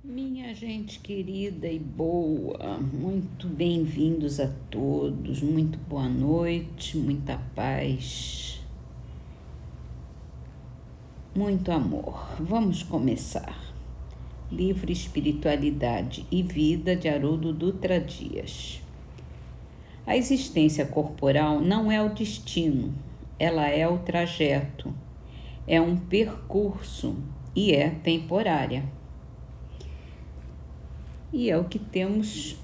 Minha gente querida e boa, muito bem-vindos a todos, muito boa noite, muita paz, muito amor. Vamos começar. Livro Espiritualidade e Vida, de Haroldo Dutra Dias. A existência corporal não é o destino, ela é o trajeto, é um percurso e é temporária. E é o que temos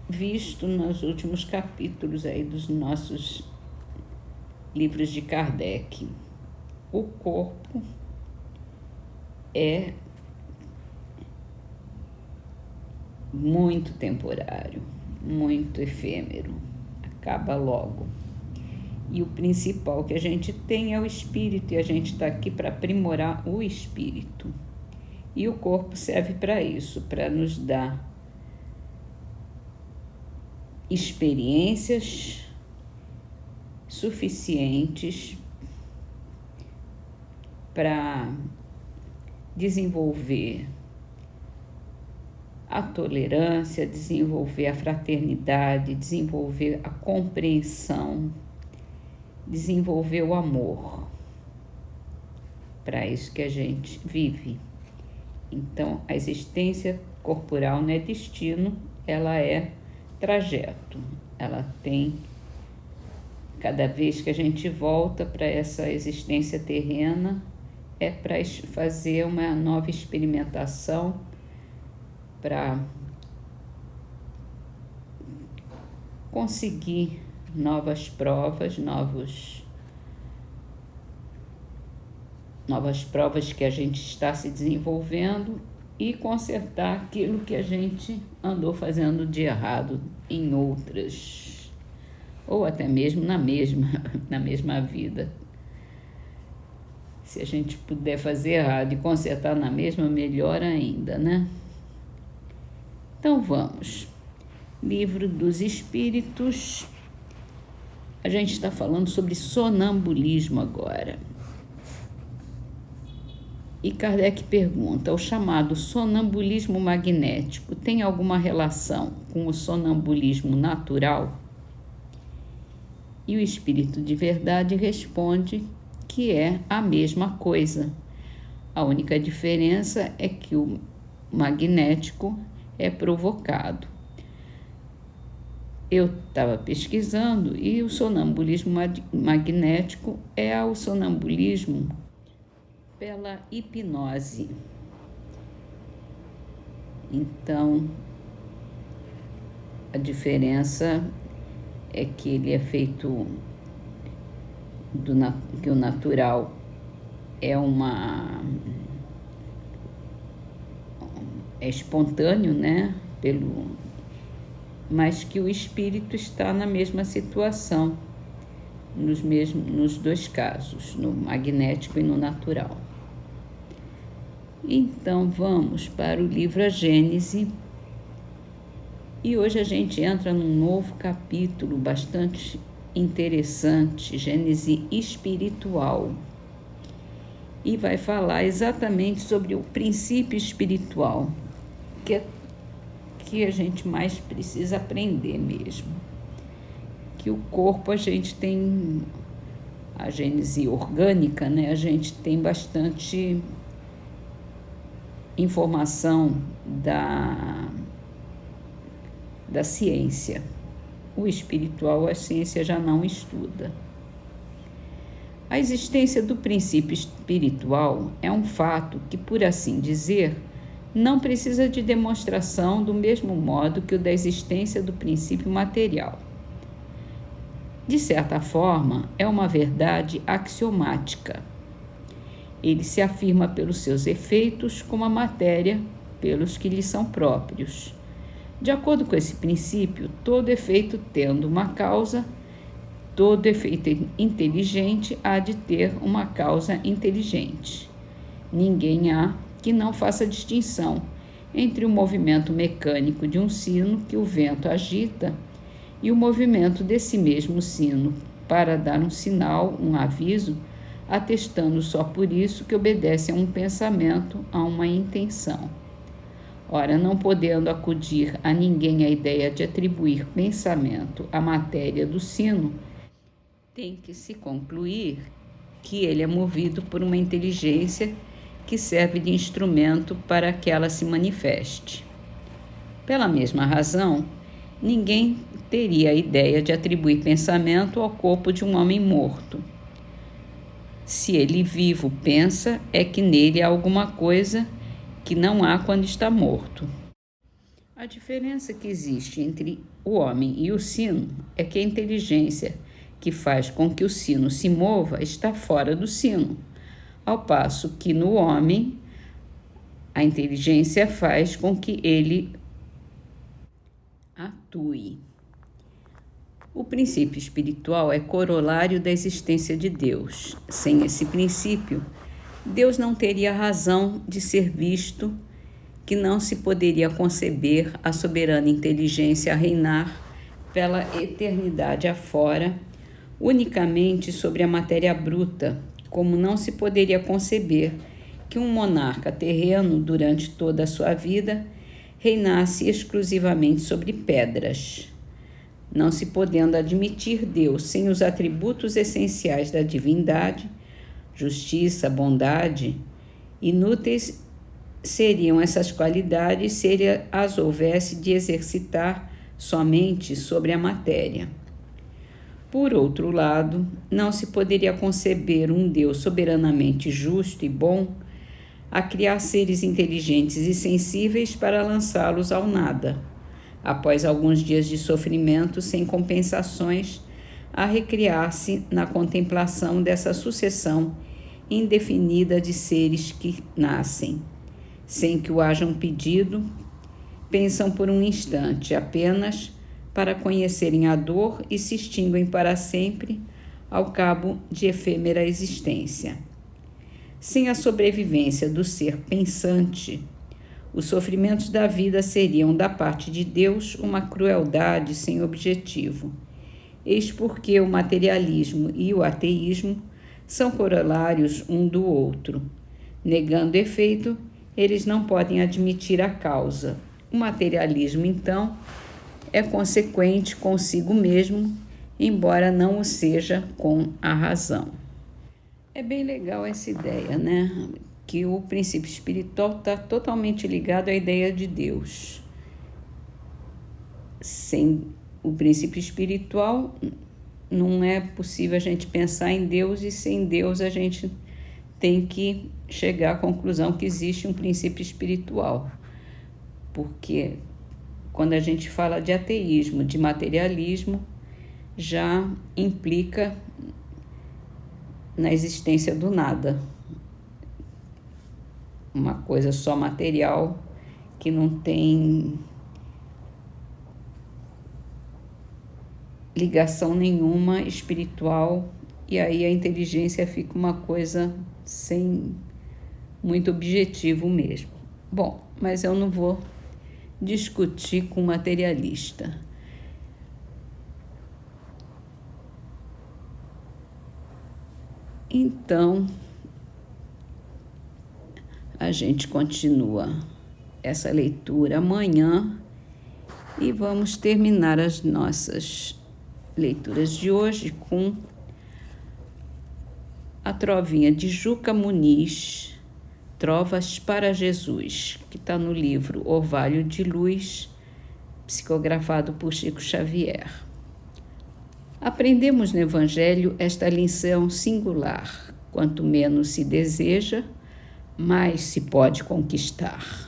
visto nos últimos capítulos aí dos nossos livros de Kardec. O corpo é muito temporário, muito efêmero, acaba logo. E o principal que a gente tem é o espírito, e a gente está aqui para aprimorar o espírito. E o corpo serve para isso, para nos dar experiências suficientes para desenvolver a tolerância, desenvolver a fraternidade, desenvolver a compreensão, desenvolver o amor. Para isso que a gente vive. Então, a existência corporal não é destino, ela é trajeto. Ela tem, cada vez que a gente volta para essa existência terrena, é para fazer uma nova experimentação, para conseguir novas provas, novas provas que a gente está se desenvolvendo e consertar aquilo que a gente andou fazendo de errado em outras, ou até mesmo na mesma vida. Se a gente puder fazer errado e consertar na mesma, melhor ainda, né? Então vamos. Livro dos Espíritos. A gente está falando sobre sonambulismo agora. E Kardec pergunta: o chamado sonambulismo magnético tem alguma relação com o sonambulismo natural? E o Espírito de Verdade responde que é a mesma coisa. A única diferença é que o magnético é provocado. Eu estava pesquisando e o sonambulismo magnético é o sonambulismo pela hipnose. Então, a diferença é que ele é feito que o natural é espontâneo, né? Mas que o espírito está na mesma situação, nos dois casos, no magnético e no natural. Então vamos para o livro A Gênese, e hoje a gente entra num novo capítulo bastante interessante, Gênese espiritual, e vai falar exatamente sobre o princípio espiritual, que a gente mais precisa aprender mesmo. Que o corpo a gente tem, a gênese orgânica, né? A gente tem bastante informação da ciência. O espiritual a ciência já não estuda. A existência do princípio espiritual é um fato que, por assim dizer, não precisa de demonstração do mesmo modo que o da existência do princípio material. De certa forma, é uma verdade axiomática. Ele se afirma pelos seus efeitos, como a matéria pelos que lhe são próprios. De acordo com esse princípio, todo efeito tendo uma causa, todo efeito inteligente há de ter uma causa inteligente. Ninguém há que não faça distinção entre o movimento mecânico de um sino que o vento agita e o movimento desse mesmo sino para dar um sinal, um aviso, atestando só por isso que obedece a um pensamento, a uma intenção. Ora, não podendo acudir a ninguém a ideia de atribuir pensamento à matéria do sino, tem que se concluir que ele é movido por uma inteligência que serve de instrumento para que ela se manifeste. Pela mesma razão, ninguém teria a ideia de atribuir pensamento ao corpo de um homem morto. Se ele vivo pensa, é que nele há alguma coisa que não há quando está morto. A diferença que existe entre o homem e o sino é que a inteligência que faz com que o sino se mova está fora do sino, ao passo que no homem a inteligência faz com que ele atue. O princípio espiritual é corolário da existência de Deus. Sem esse princípio, Deus não teria razão de ser visto, que não se poderia conceber a soberana inteligência a reinar pela eternidade afora, unicamente sobre a matéria bruta, como não se poderia conceber que um monarca terreno, durante toda a sua vida, reinasse exclusivamente sobre pedras. Não se podendo admitir Deus sem os atributos essenciais da divindade, justiça, bondade, inúteis seriam essas qualidades se ele as houvesse de exercitar somente sobre a matéria. Por outro lado, não se poderia conceber um Deus soberanamente justo e bom a criar seres inteligentes e sensíveis para lançá-los ao nada, após alguns dias de sofrimento sem compensações, a recriar-se na contemplação dessa sucessão indefinida de seres que nascem, sem que o hajam pedido, pensam por um instante apenas para conhecerem a dor e se extinguem para sempre ao cabo de efêmera existência. Sem a sobrevivência do ser pensante, os sofrimentos da vida seriam, da parte de Deus, uma crueldade sem objetivo. Eis porque o materialismo e o ateísmo são corolários um do outro. Negando efeito, eles não podem admitir a causa. O materialismo, então, é consequente consigo mesmo, embora não o seja com a razão. É bem legal essa ideia, né? Que o princípio espiritual está totalmente ligado à ideia de Deus. Sem o princípio espiritual, não é possível a gente pensar em Deus, e sem Deus a gente tem que chegar à conclusão que existe um princípio espiritual. Porque quando a gente fala de ateísmo, de materialismo, já implica na existência do nada. Uma coisa só material que não tem ligação nenhuma espiritual, e aí a inteligência fica uma coisa sem muito objetivo mesmo. Bom, mas eu não vou discutir com materialista. Então, a gente continua essa leitura amanhã e vamos terminar as nossas leituras de hoje com a trovinha de Juca Muniz, Trovas para Jesus, que está no livro Orvalho de Luz, psicografado por Chico Xavier. Aprendemos no Evangelho esta lição singular: quanto menos se deseja, mais se pode conquistar.